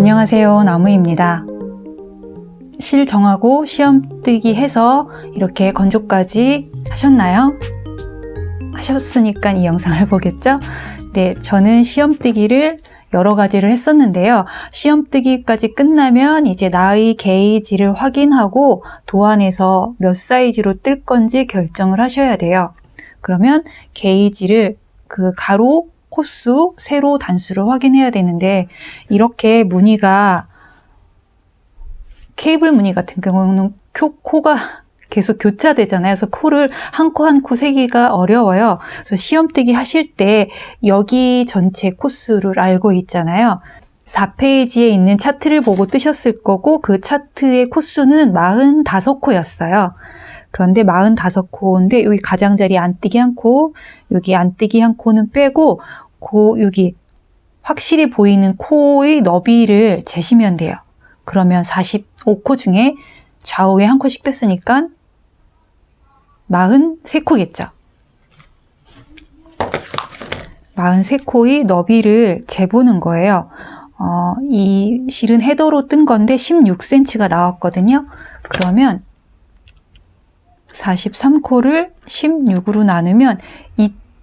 안녕하세요, 나무입니다. 실 정하고 시험 뜨기 해서 이렇게 건조까지 하셨나요? 하셨으니까 이 영상을 보겠죠? 네, 저는 시험 뜨기를 여러 가지를 했었는데요. 시험 뜨기까지 끝나면 이제 나의 게이지를 확인하고 도안에서 몇 사이즈로 뜰 건지 결정을 하셔야 돼요. 그러면 게이지를 그 가로, 코수, 세로, 단수를 확인해야 되는데, 이렇게 무늬가 케이블 무늬 같은 경우는 코가 계속 교차되잖아요. 그래서 코를 한 코 한 코 세기가 어려워요. 그래서 시험 뜨기 하실 때 여기 전체 코수를 알고 있잖아요. 4페이지에 있는 차트를 보고 뜨셨을 거고, 그 차트의 코수는 45코였어요. 그런데 45코인데 여기 가장자리 안 뜨기 한 코, 여기 안 뜨기 한 코는 빼고 여기 확실히 보이는 코의 너비를 재시면 돼요. 그러면 45코 중에 좌우에 한 코씩 뺐으니까 43코겠죠. 43코의 너비를 재보는 거예요. 이 실은 헤더로 뜬 건데 16cm가 나왔거든요. 그러면 43코를 16으로 나누면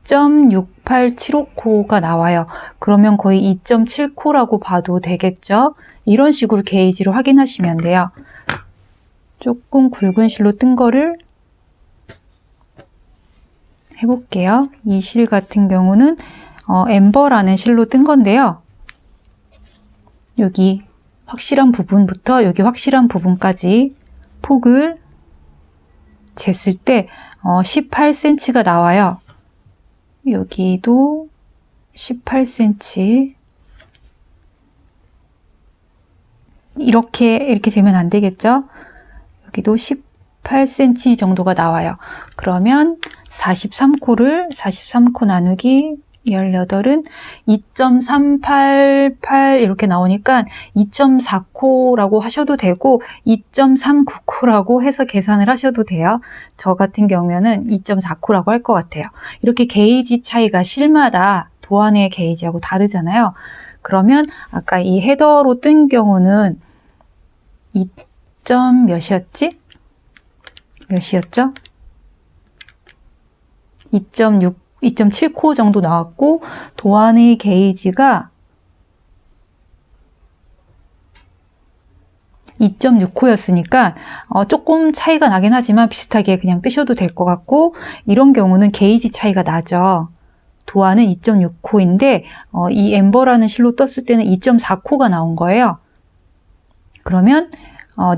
2.6875코가 나와요. 그러면 거의 2.7코라고 봐도 되겠죠? 이런 식으로 게이지로 확인하시면 돼요. 조금 굵은 실로 뜬 거를 해볼게요. 이 실 같은 경우는 엠버라는 실로 뜬 건데요. 여기 확실한 부분부터 여기 확실한 부분까지 폭을 쟀을 때 18cm가 나와요. 여기도 18cm. 이렇게 재면 안 되겠죠? 여기도 18cm 정도가 나와요. 그러면 43코 나누기 18은 2.388 이렇게 나오니까 2.4코라고 하셔도 되고 2.39코라고 해서 계산을 하셔도 돼요. 저 같은 경우에는 2.4코라고 할 것 같아요. 이렇게 게이지 차이가 실마다 도안의 게이지하고 다르잖아요. 그러면 아까 이 헤더로 뜬 경우는 2.몇이었지? 몇이었죠? 2.7코 정도 나왔고, 도안의 게이지가 2.6코였으니까 조금 차이가 나긴 하지만 비슷하게 그냥 뜨셔도 될 것 같고, 이런 경우는 게이지 차이가 나죠. 도안은 2.6코인데 이 엠버라는 실로 떴을 때는 2.4코가 나온 거예요. 그러면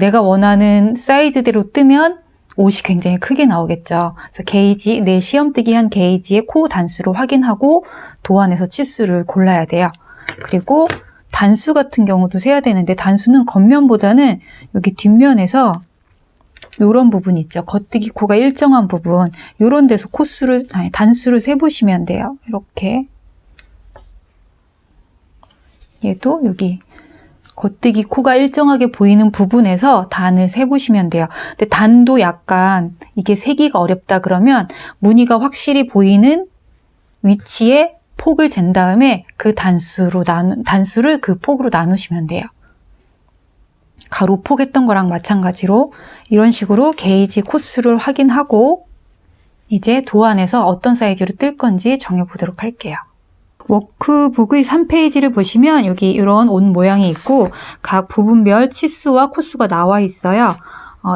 내가 원하는 사이즈대로 뜨면 옷이 굉장히 크게 나오겠죠. 그래서 게이지, 내 시험 뜨기 한 게이지의 코 단수를 확인하고 도안에서 치수를 골라야 돼요. 그리고 단수 같은 경우도 세야 되는데, 단수는 겉면보다는 여기 뒷면에서 이런 부분 있죠. 겉뜨기 코가 일정한 부분, 이런 데서 단수를 세보시면 돼요. 이렇게. 얘도 여기 겉뜨기 코가 일정하게 보이는 부분에서 단을 세보시면 돼요. 근데 단도 약간 이게 세기가 어렵다 그러면 무늬가 확실히 보이는 위치에 폭을 잰 다음에 그 단수를 그 폭으로 나누시면 돼요. 가로 폭 했던 거랑 마찬가지로 이런 식으로 게이지 코수를 확인하고 이제 도안에서 어떤 사이즈로 뜰 건지 정해보도록 할게요. 워크북의 3페이지를 보시면 여기 이런 옷 모양이 있고 각 부분별 치수와 코수가 나와 있어요.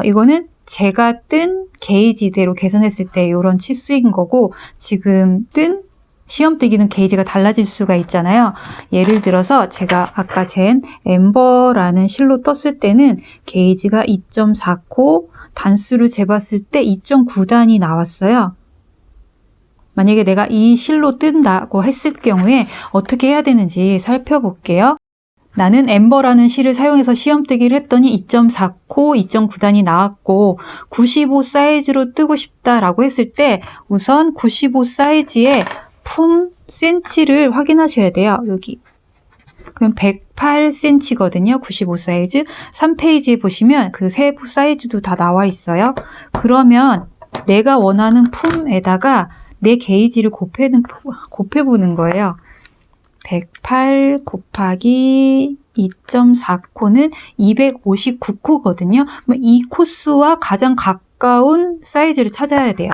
이거는 제가 뜬 게이지대로 계산했을 때 이런 치수인 거고, 지금 뜬 시험 뜨기는 게이지가 달라질 수가 있잖아요. 예를 들어서 제가 아까 잰 엠버라는 실로 떴을 때는 게이지가 2.4코, 단수를 재봤을 때 2.9단이 나왔어요. 만약에 내가 이 실로 뜬다고 했을 경우에 어떻게 해야 되는지 살펴볼게요. 나는 엠버라는 실을 사용해서 시험 뜨기를 했더니 2.4코, 2.9단이 나왔고 95 사이즈로 뜨고 싶다라고 했을 때 우선 95 사이즈의 품 센치를 확인하셔야 돼요. 여기. 그럼 108cm거든요. 95 사이즈. 3페이지에 보시면 그 세 사이즈도 다 나와 있어요. 그러면 내가 원하는 품에다가 내 게이지를 곱해보는 거예요. 108 곱하기 2.4코는 259코거든요. 이 코수와 가장 가까운 사이즈를 찾아야 돼요.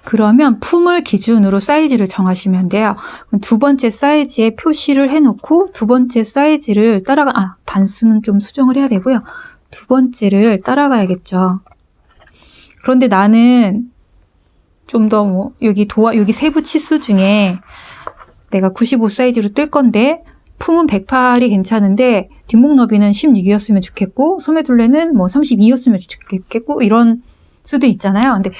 그러면 품을 기준으로 사이즈를 정하시면 돼요. 두 번째 사이즈에 표시를 해놓고 두 번째 사이즈를 단수는 좀 수정을 해야 되고요. 두 번째를 따라가야겠죠. 그런데 나는 좀 더 여기 세부 치수 중에 내가 95 사이즈로 뜰 건데 품은 108이 괜찮은데 뒷목 너비는 16이었으면 좋겠고 소매둘레는 32였으면 좋겠고 이런 수도 있잖아요. 근데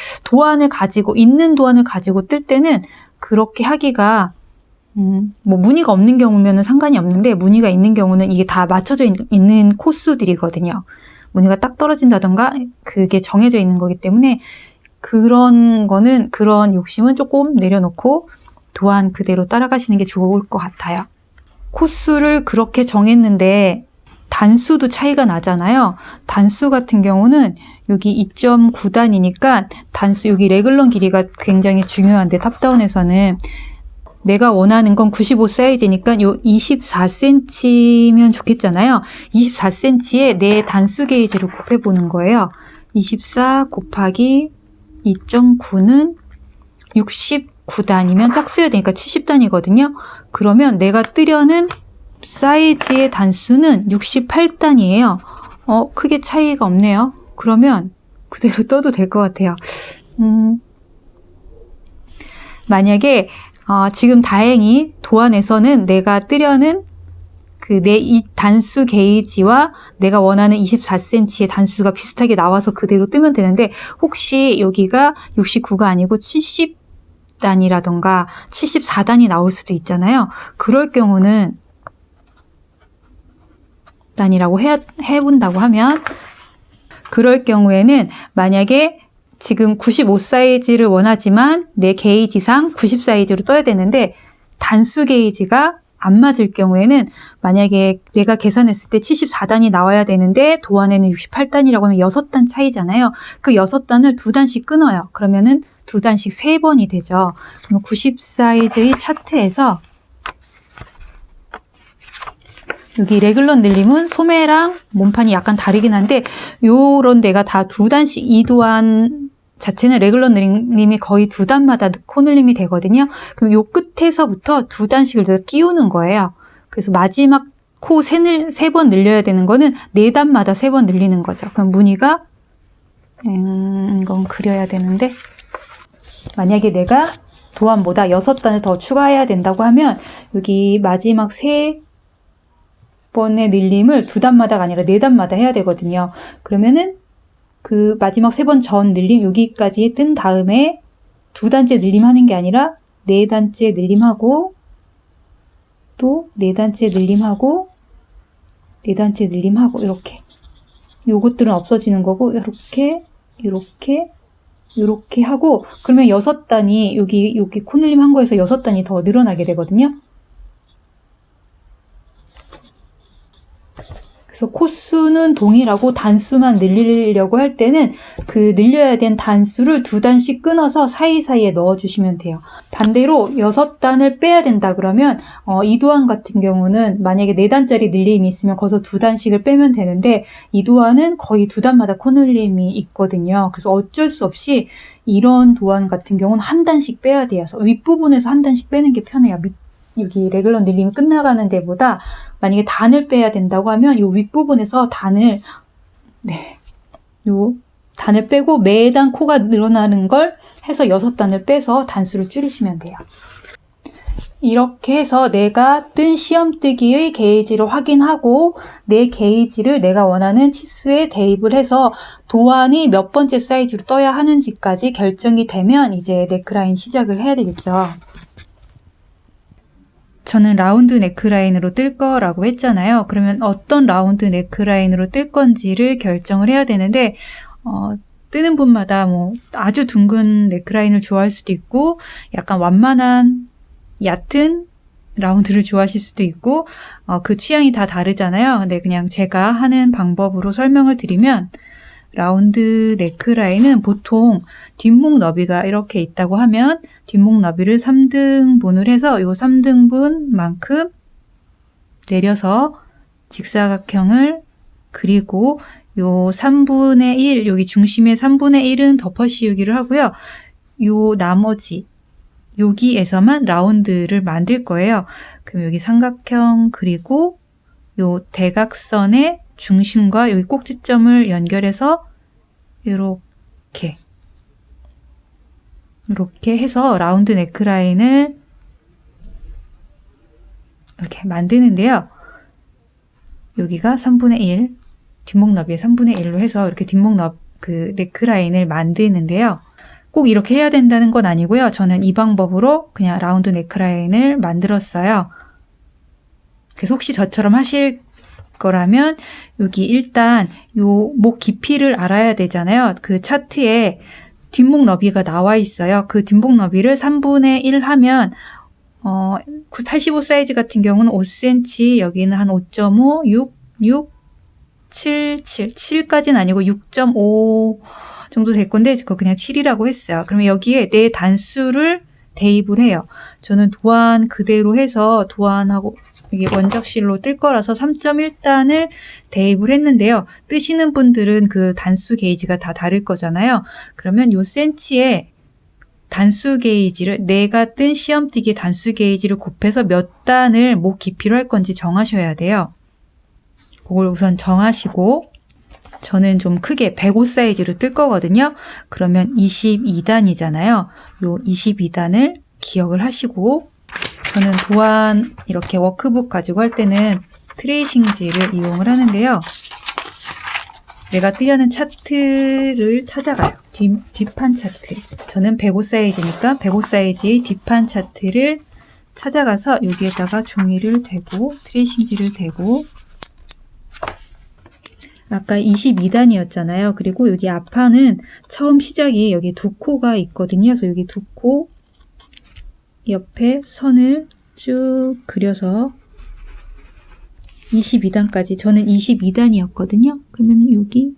있는 도안을 가지고 뜰 때는 그렇게 하기가 무늬가 없는 경우면 상관이 없는데 무늬가 있는 경우는 이게 다 맞춰져 있는 코수들이거든요. 무늬가 딱 떨어진다던가 그게 정해져 있는 거기 때문에 그런 욕심은 조금 내려놓고 도안 그대로 따라가시는 게 좋을 것 같아요. 코수를 그렇게 정했는데 단수도 차이가 나잖아요. 단수 같은 경우는 여기 2.9단이니까 단수 여기 레글런 길이가 굉장히 중요한데 탑다운에서는 내가 원하는 건 95 사이즈니까 요 24cm면 좋겠잖아요. 24cm에 내 단수 게이지를 곱해보는 거예요. 24 곱하기 2.9는 69단이면 짝수해야 되니까 70단이거든요. 그러면 내가 뜨려는 사이즈의 단수는 68단이에요. 크게 차이가 없네요. 그러면 그대로 떠도 될 것 같아요. 만약에 지금 다행히 도안에서는 내가 뜨려는 이 단수 게이지와 내가 원하는 24cm의 단수가 비슷하게 나와서 그대로 뜨면 되는데 혹시 여기가 69가 아니고 70단이라던가 74단이 나올 수도 있잖아요. 그럴 경우는 단이라고 해본다고 하면 그럴 경우에는 만약에 지금 95 사이즈를 원하지만 내 게이지상 90 사이즈로 떠야 되는데 단수 게이지가 안 맞을 경우에는 만약에 내가 계산했을 때 74단이 나와야 되는데 도안에는 68단이라고 하면 6단 차이잖아요. 그 6단을 2단씩 끊어요. 그러면은 2단씩 3번이 되죠. 그럼 90 사이즈의 차트에서 여기 레글런 늘림은 소매랑 몸판이 약간 다르긴 한데 요런 데가 다 2단씩 이 도안 자체는 레글런 늘림이 거의 2단마다 코 늘림이 되거든요. 그럼 요 끝에서부터 2단씩을 더 끼우는 거예요. 그래서 마지막 코 3번 늘려야 되는 거는 4단마다 3번 늘리는 거죠. 그럼 무늬가 이건 그려야 되는데 만약에 내가 도안보다 6단을 더 추가해야 된다고 하면 여기 마지막 3번의 늘림을 2단마다가 아니라 4단마다 해야 되거든요. 그러면은 그 마지막 3번 전 늘림 여기까지 뜬 다음에 2단째 늘림하는 게 아니라 4단째 늘림하고 또 4단째 늘림하고 4단째 늘림하고 이렇게 요것들은 없어지는 거고 이렇게 하고 그러면 6단이 여기 코 늘림 한 거에서 6단이 더 늘어나게 되거든요. 그래서 코수는 동일하고 단수만 늘리려고 할 때는 그 늘려야 된 단수를 2단씩 끊어서 사이사이에 넣어주시면 돼요. 반대로 6단을 빼야 된다 그러면 이 도안 같은 경우는 만약에 4단짜리 늘림이 있으면 거기서 2단씩을 빼면 되는데 이 도안은 거의 2단마다 코 늘림이 있거든요. 그래서 어쩔 수 없이 이런 도안 같은 경우는 1단씩 빼야 돼요. 그래서 윗부분에서 1단씩 빼는 게 편해요. 여기 레글런 늘림이 끝나가는 데보다 만약에 단을 빼야 된다고 하면 요 윗부분에서 단을 빼고 매단 코가 늘어나는 걸 해서 6단을 빼서 단수를 줄이시면 돼요. 이렇게 해서 내가 뜬 시험뜨기의 게이지를 확인하고 내 게이지를 내가 원하는 치수에 대입을 해서 도안이 몇 번째 사이즈로 떠야 하는지까지 결정이 되면 이제 네크라인 시작을 해야 되겠죠. 저는 라운드 네크라인으로 뜰 거라고 했잖아요. 그러면 어떤 라운드 네크라인으로 뜰 건지를 결정을 해야 되는데 뜨는 분마다 아주 둥근 네크라인을 좋아할 수도 있고 약간 완만한 얕은 라운드를 좋아하실 수도 있고 그 취향이 다 다르잖아요. 근데 그냥 제가 하는 방법으로 설명을 드리면 라운드 네크라인은 보통 뒷목 너비가 이렇게 있다고 하면 뒷목 너비를 3등분을 해서 이 3등분만큼 내려서 직사각형을 그리고 요 3분의 1, 여기 중심의 3분의 1은 덮어 씌우기를 하고요. 요 나머지 여기에서만 라운드를 만들 거예요. 그럼 여기 삼각형 그리고 요 대각선의 중심과 여기 꼭지점을 연결해서 이렇게 해서 라운드 네크라인을 이렇게 만드는데요. 여기가 3분의 1, 뒷목 너비의 3분의 1로 해서 이렇게 뒷목 네크라인을 만드는데요. 꼭 이렇게 해야 된다는 건 아니고요. 저는 이 방법으로 그냥 라운드 네크라인을 만들었어요. 그래서 혹시 저처럼 하실 거라면 여기 일단 요 목 깊이를 알아야 되잖아요. 그 차트에 뒷목 너비가 나와 있어요. 그 뒷목 너비를 3분의 1 하면 85 사이즈 같은 경우는 5cm, 여기는 한 5.5, 6, 7, 7까지는 아니고 6.5 정도 될 건데 그거 그냥 7이라고 했어요. 그러면 여기에 내 단수를 대입을 해요. 저는 도안 그대로 해서 도안하고 이게 원작실로 뜰 거라서 3.1단을 대입을 했는데요. 뜨시는 분들은 그 단수 게이지가 다 다를 거잖아요. 그러면 요 센치에 단수 게이지를 내가 뜬 시험뜨기 단수 게이지를 곱해서 몇 단을 목 깊이로 할 건지 정하셔야 돼요. 그걸 우선 정하시고 저는 좀 크게 105 사이즈로 뜰 거거든요. 그러면 22단이잖아요. 요 22단을 기억을 하시고 저는 도안 이렇게 워크북 가지고 할 때는 트레이싱지를 이용을 하는데요. 내가 뜨려는 차트를 찾아가요. 뒷판 차트. 저는 105 사이즈니까 105 사이즈의 뒷판 차트를 찾아가서 여기에다가 종이를 대고 트레이싱지를 대고 아까 22단이었잖아요. 그리고 여기 앞판은 처음 시작이 여기 두 코가 있거든요. 그래서 여기 두 코 옆에 선을 쭉 그려서 22단까지 저는 22단이었거든요. 그러면 여기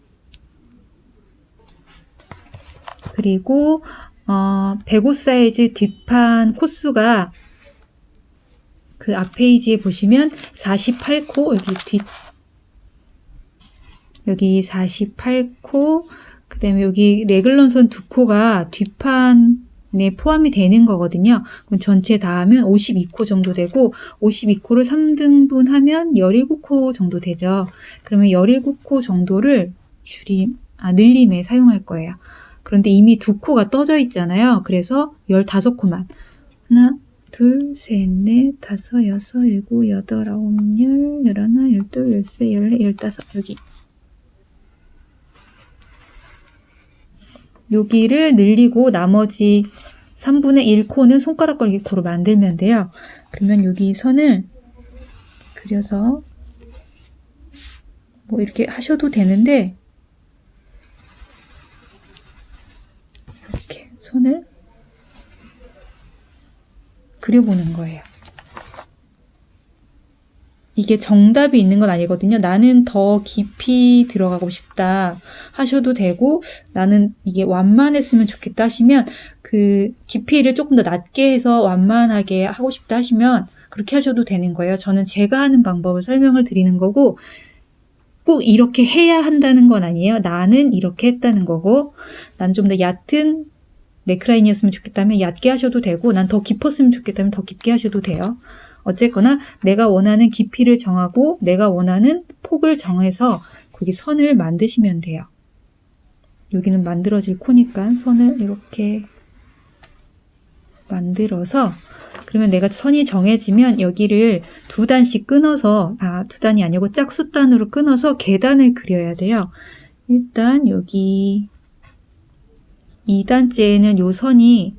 그리고 105 사이즈 뒷판 코수가 그 앞 페이지에 보시면 48코 여기 48코 그 다음에 여기 레글런선 두 코가 뒷판에 포함이 되는 거거든요. 그럼 전체 다 하면 52코 정도 되고 52코를 3등분 하면 17코 정도 되죠. 그러면 17코 정도를 늘림에 사용할 거예요. 그런데 이미 두 코가 떠져 있잖아요. 그래서 15코만 하나, 둘, 셋, 넷, 다섯, 여섯, 일곱, 여덟, 아홉, 열, 열하나, 열둘, 열세, 열네, 열다섯 여기 여기를 늘리고 나머지 3분의 1코는 손가락 걸기 코로 만들면 돼요. 그러면 여기 선을 그려서 뭐 이렇게 하셔도 되는데 이렇게 선을 그려보는 거예요. 이게 정답이 있는 건 아니거든요. 나는 더 깊이 들어가고 싶다 하셔도 되고 나는 이게 완만했으면 좋겠다 하시면 그 깊이를 조금 더 낮게 해서 완만하게 하고 싶다 하시면 그렇게 하셔도 되는 거예요. 저는 제가 하는 방법을 설명을 드리는 거고 꼭 이렇게 해야 한다는 건 아니에요. 나는 이렇게 했다는 거고 난 좀 더 얕은 네크라인이었으면 좋겠다면 얕게 하셔도 되고 난 더 깊었으면 좋겠다면 더 깊게 하셔도 돼요. 어쨌거나 내가 원하는 깊이를 정하고 내가 원하는 폭을 정해서 거기 선을 만드시면 돼요. 여기는 만들어질 코니까 선을 이렇게 만들어서 그러면 내가 선이 정해지면 여기를 2단씩 끊어서 2단이 아니고 짝수단으로 끊어서 계단을 그려야 돼요. 일단 여기 2단째에는 요 선이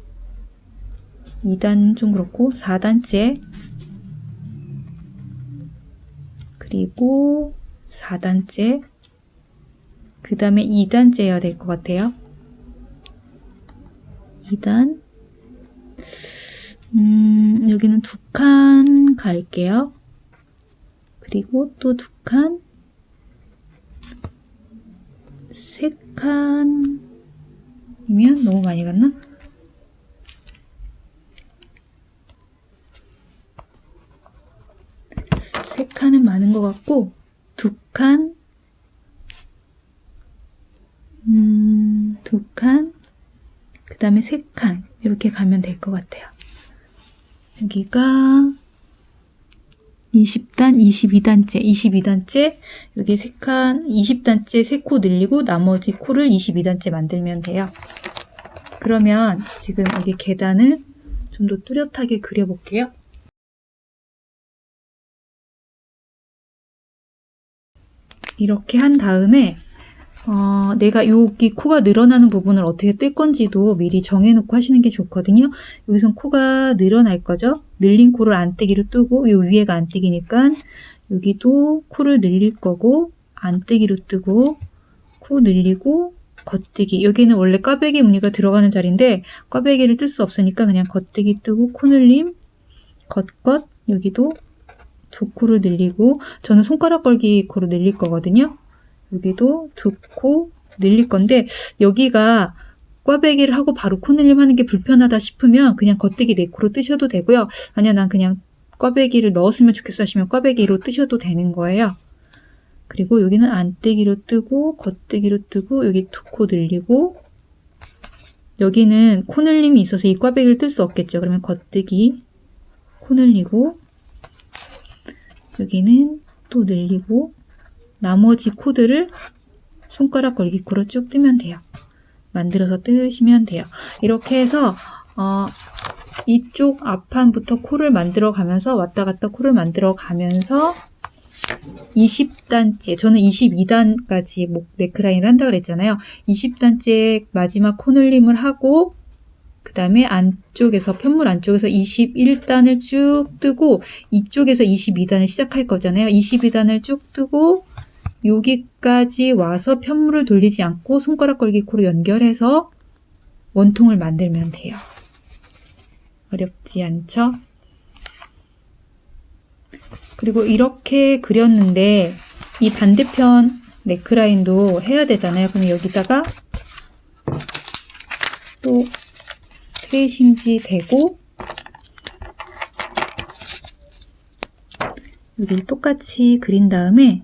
2단 좀 그렇고 4단째 그리고 4단째 그 다음에 2단째여야 될 것 같아요. 2단 여기는 2칸 갈게요. 그리고 또 2칸 3칸 3칸이면 너무 많이 갔나? 세 칸은 많은 것 같고 2칸, 2칸, 그 다음에 3칸 이렇게 가면 될 것 같아요. 여기가 20단, 22단째 여기 3칸, 20단째 3코 늘리고 나머지 코를 22단째 만들면 돼요. 그러면 지금 여기 계단을 좀 더 뚜렷하게 그려볼게요. 이렇게 한 다음에 내가 여기 코가 늘어나는 부분을 어떻게 뜰 건지도 미리 정해놓고 하시는 게 좋거든요. 여기선 코가 늘어날 거죠. 늘린 코를 안뜨기로 뜨고 요 위에가 안뜨기니까 여기도 코를 늘릴 거고 안뜨기로 뜨고 코 늘리고 겉뜨기. 여기는 원래 꽈배기 무늬가 들어가는 자리인데 꽈배기를 뜰 수 없으니까 그냥 겉뜨기 뜨고 코 늘림 겉 여기도 두 코를 늘리고 저는 손가락 걸기 코로 늘릴 거거든요. 여기도 두 코 늘릴 건데 여기가 꽈배기를 하고 바로 코 늘림하는 게 불편하다 싶으면 그냥 겉뜨기 4코로 뜨셔도 되고요. 아니야 난 그냥 꽈배기를 넣었으면 좋겠어 하시면 꽈배기로 뜨셔도 되는 거예요. 그리고 여기는 안뜨기로 뜨고 겉뜨기로 뜨고 여기 두 코 늘리고 여기는 코 늘림이 있어서 이 꽈배기를 뜰 수 없겠죠. 그러면 겉뜨기 코 늘리고 여기는 또 늘리고 나머지 코들을 손가락 걸기 코로 쭉 뜨면 돼요. 만들어서 뜨시면 돼요. 이렇게 해서 이쪽 앞판부터 코를 만들어 가면서 왔다 갔다 코를 만들어 가면서 20단째, 저는 22단까지 네크라인을 한다고 그랬잖아요. 20단째 마지막 코 늘림을 하고 그 다음에 안쪽에서 편물 안쪽에서 21단을 쭉 뜨고 이쪽에서 22단을 시작할 거잖아요. 22단을 쭉 뜨고 여기까지 와서 편물을 돌리지 않고 손가락 걸기 코로 연결해서 원통을 만들면 돼요. 어렵지 않죠? 그리고 이렇게 그렸는데 이 반대편 네크라인도 해야 되잖아요. 그럼 여기다가 또 트레이싱지 대고 여기를 똑같이 그린 다음에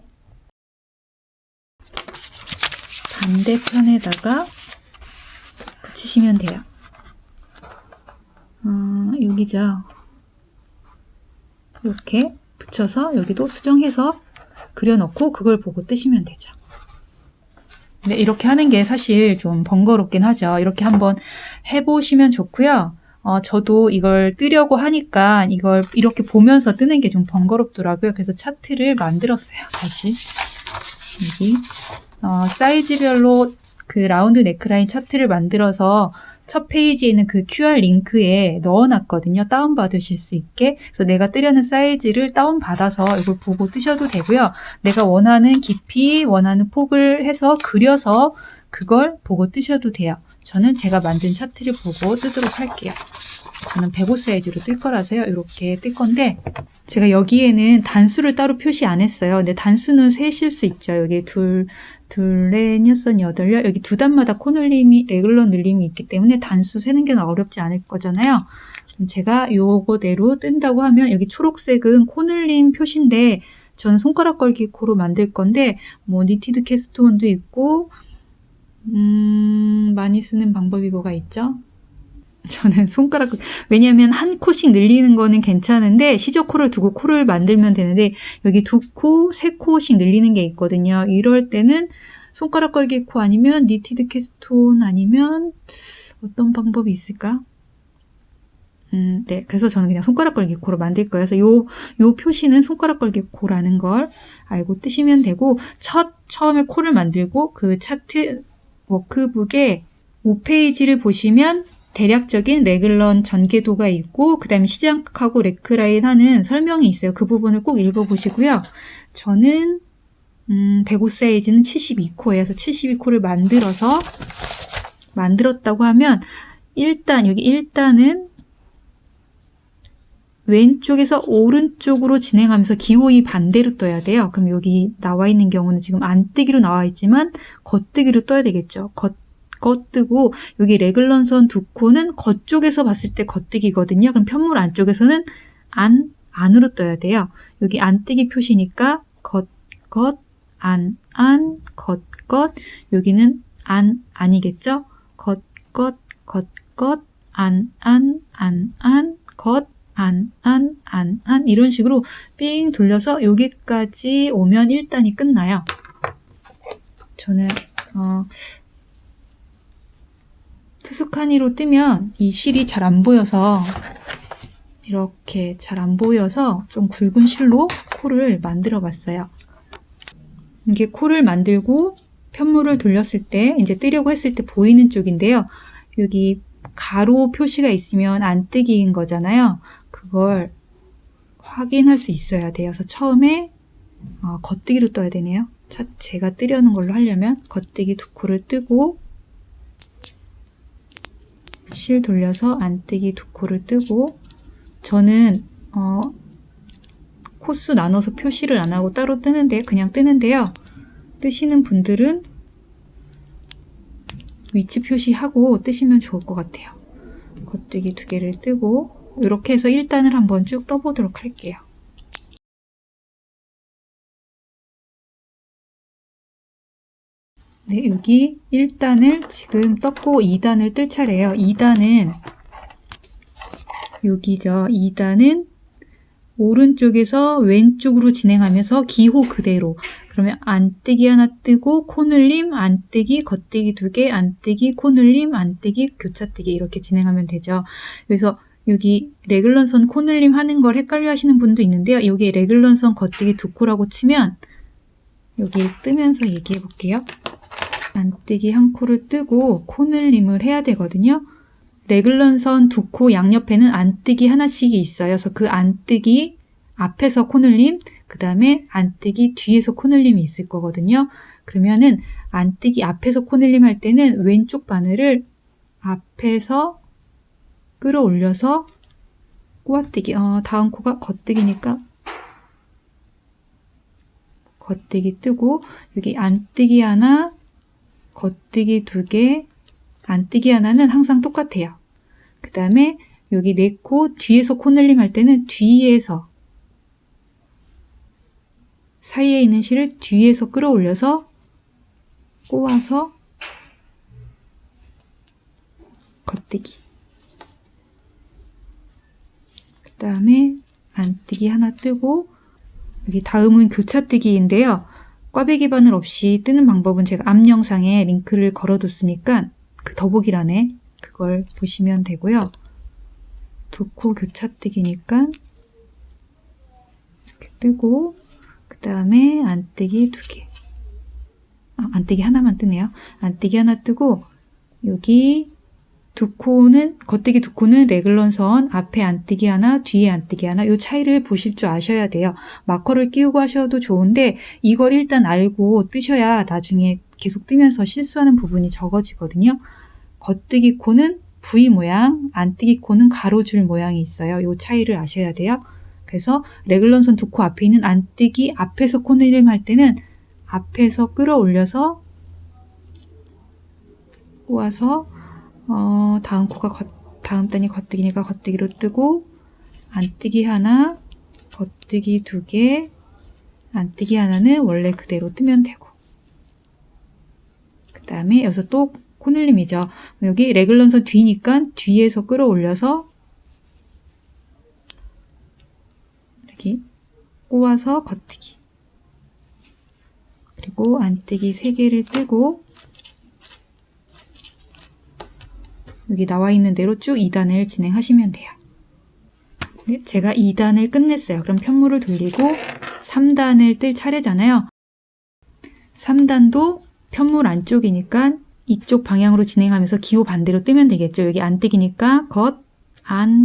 반대편에다가 붙이시면 돼요. 여기죠. 이렇게 붙여서 여기도 수정해서 그려놓고 그걸 보고 뜨시면 되죠. 근데 이렇게 하는 게 사실 좀 번거롭긴 하죠. 이렇게 한번 해보시면 좋고요. 저도 이걸 뜨려고 하니까 이걸 이렇게 보면서 뜨는 게 좀 번거롭더라고요. 그래서 차트를 만들었어요. 다시 여기 사이즈별로 그 라운드 네크라인 차트를 만들어서 첫 페이지에 있는 그 QR 링크에 넣어놨거든요. 다운받으실 수 있게. 그래서 내가 뜨려는 사이즈를 다운받아서 이걸 보고 뜨셔도 되고요. 내가 원하는 깊이, 원하는 폭을 해서 그려서 그걸 보고 뜨셔도 돼요. 저는 제가 만든 차트를 보고 뜨도록 할게요. 저는 105 사이즈로 뜰 거라서요. 이렇게 뜰 건데 제가 여기에는 단수를 따로 표시 안 했어요. 근데 단수는 세실 수 있죠. 여기 둘, 넷, 여섯, 여덟요. 여기 두 단마다 코 늘림이, 레귤러 늘림이 있기 때문에 단수 세는 게 어렵지 않을 거잖아요. 그럼 제가 요거대로 뜬다고 하면 여기 초록색은 코 늘림 표시인데 저는 손가락 걸기 코로 만들 건데 뭐 니티드 캐스트온도 있고 많이 쓰는 방법이 뭐가 있죠? 저는 손가락, 왜냐면 한 코씩 늘리는 거는 괜찮은데 시저 코를 두고 코를 만들면 되는데 여기 두 코, 세 코씩 늘리는 게 있거든요. 이럴 때는 손가락 걸기 코 아니면 니티드 캐스톤 아니면 어떤 방법이 있을까? 네. 그래서 저는 그냥 손가락 걸기 코로 만들 거예요. 그래서 요 표시는 손가락 걸기 코라는 걸 알고 뜨시면 되고 처음에 코를 만들고 그 차트 워크북에 5페이지를 보시면 대략적인 레귤런 전개도가 있고 그 다음에 시작하고 네크라인 하는 설명이 있어요. 그 부분을 꼭 읽어보시고요. 저는 105 사이즈는 72코에서 72코를 만들었다고 하면 일단 여기 1단은 왼쪽에서 오른쪽으로 진행하면서 기호이 반대로 떠야 돼요. 그럼 여기 나와 있는 경우는 지금 안뜨기로 나와 있지만 겉뜨기로 떠야 되겠죠. 겉뜨고 여기 레글런선 두 코는 겉쪽에서 봤을 때 겉뜨기거든요. 그럼 편물 안쪽에서는 안으로 떠야 돼요. 여기 안뜨기 표시니까 겉, 안, 여기는 안이겠죠? 겉, 안, 겉, 안. 이런 식으로 삥 돌려서 여기까지 오면 1단이 끝나요. 저는, 투스카니로 뜨면 이 실이 잘 안 보여서 이렇게 잘 안 보여서 좀 굵은 실로 코를 만들어 봤어요. 이게 코를 만들고 편물을 돌렸을 때 이제 뜨려고 했을 때 보이는 쪽인데요. 여기 가로 표시가 있으면 안뜨기인 거잖아요. 그걸 확인할 수 있어야 돼요. 그래서 처음에 겉뜨기로 떠야 되네요. 제가 뜨려는 걸로 하려면 겉뜨기 두 코를 뜨고 실 돌려서 안뜨기 두 코를 뜨고 저는 코수 나눠서 표시를 안 하고 따로 뜨는데 그냥 뜨는데요. 뜨시는 분들은 위치 표시하고 뜨시면 좋을 것 같아요. 겉뜨기 두 개를 뜨고 이렇게 해서 1단을 한번 쭉 떠보도록 할게요. 네, 여기 1단을 지금 떴고 2단을 뜰 차례예요. 2단은 여기죠. 2단은 오른쪽에서 왼쪽으로 진행하면서 기호 그대로. 그러면 안뜨기 하나 뜨고 코늘림, 안뜨기, 겉뜨기 두 개, 안뜨기, 코늘림, 안뜨기, 교차뜨기 이렇게 진행하면 되죠. 그래서 여기 레글런선 코늘림 하는 걸 헷갈려 하시는 분도 있는데요. 여기 레글런선 겉뜨기 두 코라고 치면 여기 뜨면서 얘기해 볼게요. 안뜨기 한 코를 뜨고 코늘림을 해야 되거든요. 레글런선 두 코 양옆에는 안뜨기 하나씩이 있어요. 그래서 그 안뜨기 앞에서 코늘림, 그 다음에 안뜨기 뒤에서 코늘림이 있을 거거든요. 그러면은 안뜨기 앞에서 코늘림 할 때는 왼쪽 바늘을 앞에서 끌어올려서 꼬아뜨기, 다음 코가 겉뜨기니까 겉뜨기 뜨고 여기 안뜨기 하나, 겉뜨기 두 개, 안뜨기 하나는 항상 똑같아요. 그 다음에 여기 네 코 뒤에서 코늘림 할 때는 뒤에서 사이에 있는 실을 뒤에서 끌어올려서 꼬아서 겉뜨기. 그 다음에 안뜨기 하나 뜨고 여기 다음은 교차뜨기인데요. 꽈배기 바늘 없이 뜨는 방법은 제가 앞 영상에 링크를 걸어뒀으니까 그 더보기란에 그걸 보시면 되고요. 두 코 교차뜨기니까 이렇게 뜨고 그 다음에 안뜨기 두 개. 안뜨기 하나만 뜨네요. 안뜨기 하나 뜨고 여기 두 코는 겉뜨기 두 코는 레글런선 앞에 안뜨기 하나 뒤에 안뜨기 하나 이 차이를 보실 줄 아셔야 돼요. 마커를 끼우고 하셔도 좋은데 이걸 일단 알고 뜨셔야 나중에 계속 뜨면서 실수하는 부분이 적어지거든요. 겉뜨기 코는 V 모양, 안뜨기 코는 가로줄 모양이 있어요. 이 차이를 아셔야 돼요. 그래서 레글런선 두 코 앞에 있는 안뜨기 앞에서 코늘림 할 때는 앞에서 끌어올려서 꼬아서 다음 코가 다음 단이 겉뜨기니까 겉뜨기로 뜨고 안뜨기 하나, 겉뜨기 두 개, 안뜨기 하나는 원래 그대로 뜨면 되고 그 다음에 여기서 또 코늘림이죠. 여기 레글런선 뒤니까 뒤에서 끌어올려서 이렇게 꼬아서 겉뜨기 그리고 안뜨기 3개를 뜨고 여기 나와 있는 대로 쭉 2단을 진행하시면 돼요. 네, 제가 2단을 끝냈어요. 그럼 편물을 돌리고 3단을 뜰 차례잖아요. 3단도 편물 안쪽이니까 이쪽 방향으로 진행하면서 기호 반대로 뜨면 되겠죠. 여기 안뜨기니까 겉, 안,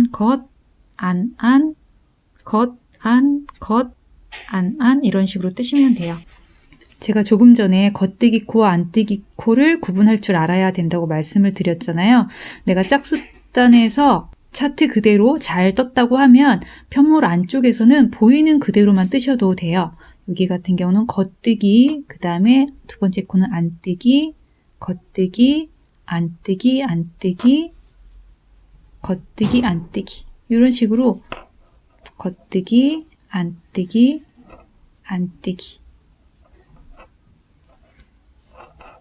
이런 식으로 뜨시면 돼요. 제가 조금 전에 겉뜨기 코와 안뜨기 코를 구분할 줄 알아야 된다고 말씀을 드렸잖아요. 내가 짝수단에서 차트 그대로 잘 떴다고 하면 편물 안쪽에서는 보이는 그대로만 뜨셔도 돼요. 여기 같은 경우는 겉뜨기, 그 다음에 두 번째 코는 안뜨기, 겉뜨기, 안뜨기, 안뜨기, 겉뜨기, 안뜨기. 이런 식으로 겉뜨기, 안뜨기, 안뜨기.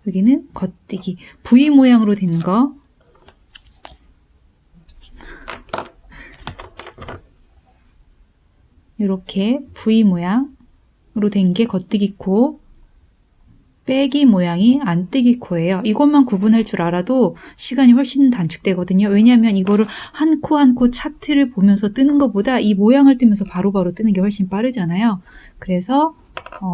여기는 겉뜨기. V 모양으로 된 거. 이렇게 V 모양으로 된 게 겉뜨기 코, 빼기 모양이 안뜨기 코예요. 이것만 구분할 줄 알아도 시간이 훨씬 단축되거든요. 왜냐하면 이거를 한 코 한 코 차트를 보면서 뜨는 것보다 이 모양을 뜨면서 바로바로 뜨는 게 훨씬 빠르잖아요. 그래서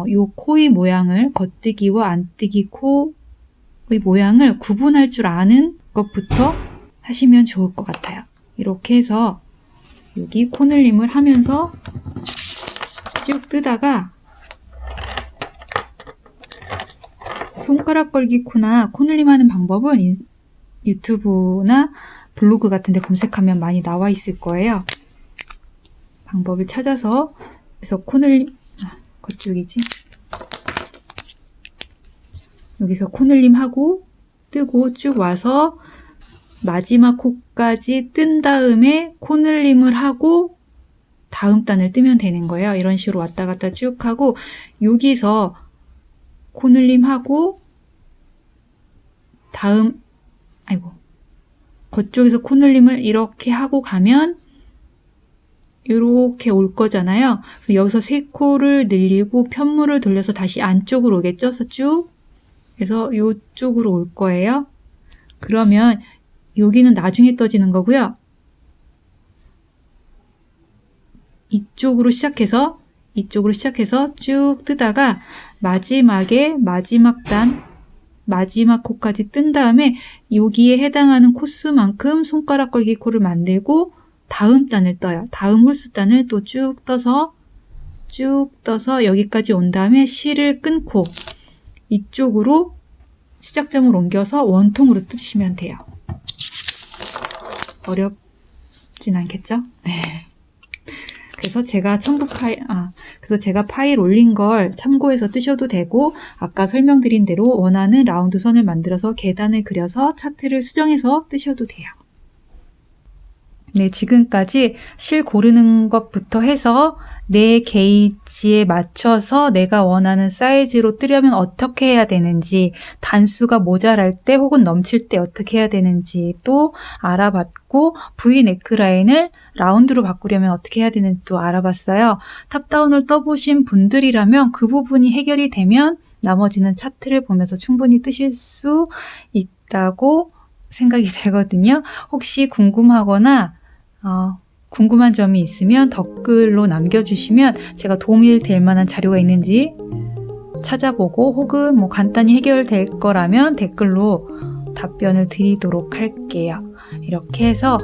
이 코의 모양을 겉뜨기와 안뜨기 코의 모양을 구분할 줄 아는 것부터 하시면 좋을 것 같아요. 이렇게 해서 여기 코늘림을 하면서 쭉 뜨다가 손가락 걸기 코나 코늘림 하는 방법은 유튜브나 블로그 같은 데 검색하면 많이 나와 있을 거예요. 방법을 찾아서 그래서 코늘림 그쪽이지. 여기서 코늘림 하고 뜨고 쭉 와서 마지막 코까지 뜬 다음에 코늘림을 하고 다음 단을 뜨면 되는 거예요. 이런 식으로 왔다 갔다 쭉 하고 여기서 코늘림 하고 다음 그쪽에서 코늘림을 이렇게 하고 가면 이렇게 올 거잖아요. 그래서 여기서 세 코를 늘리고 편물을 돌려서 다시 안쪽으로 오겠죠. 그래서 쭉 해서 이쪽으로 올 거예요. 그러면 여기는 나중에 떠지는 거고요. 이쪽으로 시작해서 쭉 뜨다가 마지막에 마지막 단, 마지막 코까지 뜬 다음에 여기에 해당하는 코수만큼 손가락 걸기 코를 만들고 다음 단을 떠요. 다음 홀수 단을 또 쭉 떠서 여기까지 온 다음에 실을 끊고 이쪽으로 시작점을 옮겨서 원통으로 뜨시면 돼요. 어렵진 않겠죠? 네. 그래서 제가 제가 파일 올린 걸 참고해서 뜨셔도 되고, 아까 설명드린 대로 원하는 라운드 선을 만들어서 계단을 그려서 차트를 수정해서 뜨셔도 돼요. 네, 지금까지 실 고르는 것부터 해서 내 게이지에 맞춰서 내가 원하는 사이즈로 뜨려면 어떻게 해야 되는지, 단수가 모자랄 때 혹은 넘칠 때 어떻게 해야 되는지 또 알아봤고, V 넥크라인을 라운드로 바꾸려면 어떻게 해야 되는지 또 알아봤어요. 탑다운을 떠보신 분들이라면 그 부분이 해결이 되면 나머지는 차트를 보면서 충분히 뜨실 수 있다고 생각이 되거든요. 혹시 궁금하거나 궁금한 점이 있으면 댓글로 남겨주시면 제가 도움이 될 만한 자료가 있는지 찾아보고, 혹은 간단히 해결될 거라면 댓글로 답변을 드리도록 할게요. 이렇게 해서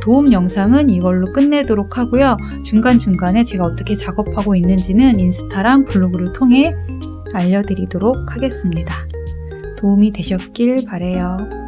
도움 영상은 이걸로 끝내도록 하고요. 중간중간에 제가 어떻게 작업하고 있는지는 인스타랑 블로그를 통해 알려드리도록 하겠습니다. 도움이 되셨길 바라요.